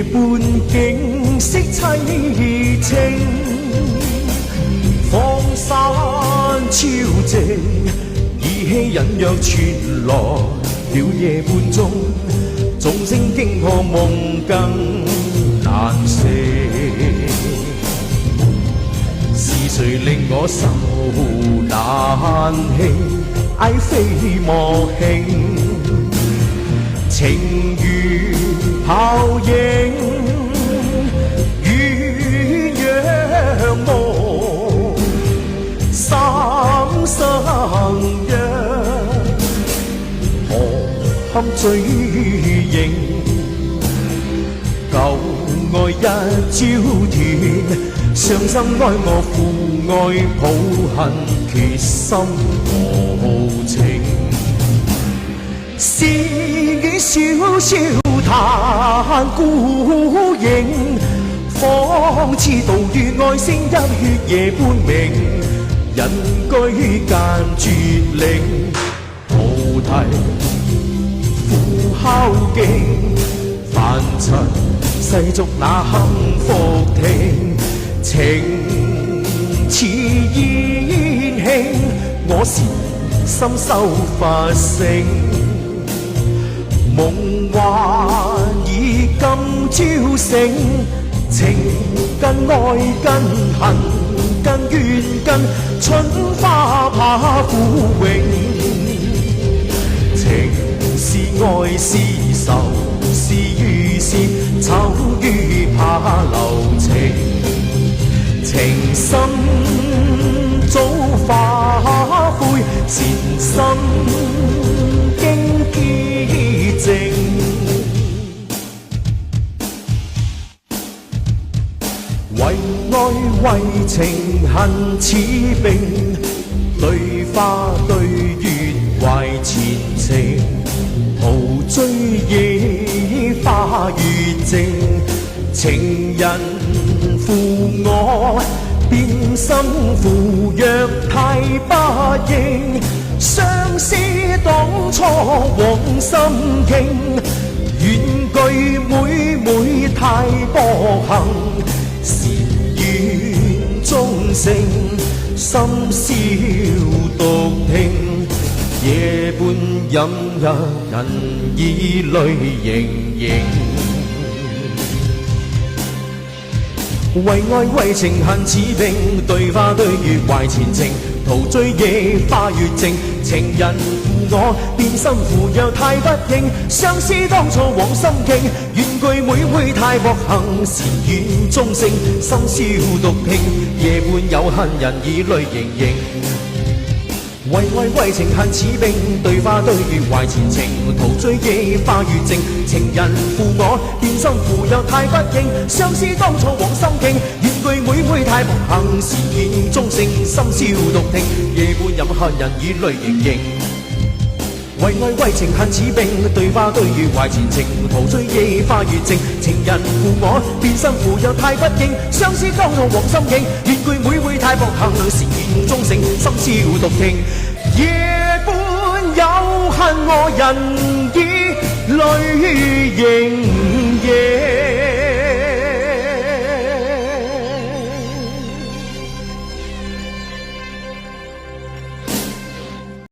夜半景色凄清，荒山超靜，依稀隱約傳來了夜半鐘，眾聲驚破夢更難醒。是誰令我受難氣？愛非莫慶，情如泡影，鸳鸯夢，三生約，何堪追認？舊愛一朝斷，傷心哀我負愛抱恨，決心無情。是與笑笑嘆孤影，仿似杜月愛星一血夜半明，人居間絕嶺，菩提苦敲勁，凡塵世俗那堪復聽，情似煙興，我是心修法性，夢幻已今朝醒，情跟愛跟恨跟怨跟春花怕枯榮，情是愛是愁是與是愁於怕留情，情深早化灰，善心經潔淨。為愛為情恨似冰，對花對月懷前程，途追野花月靜，情人負我變心負若太不應，相思當初往心傾，怨句每每太多幸，善緣終成深宵獨聽，夜半飲一人已淚盈盈。為愛為情恨似冰，對花對月懷前程，途追野花月靜，情人負我變心負若太不應，相思當初往心傾，怨句每每太薄幸，善緣終成深宵獨聽，夜半有恨人已淚盈盈。為愛為情恨似冰，對花對月懷前程，途追野花月靜，情人負我變心負若太不應，相思當初往心傾，怨句每每太薄幸，善緣終成深宵獨聽，夜半飲恨人已淚盈盈。為愛為情恨似冰，對花對月懷前程，途追野花月靜，情人負我變心負若太不應，相思當初往心傾，怨句每每太薄幸，善緣終成深宵獨聽，夜半有恨我人已淚盈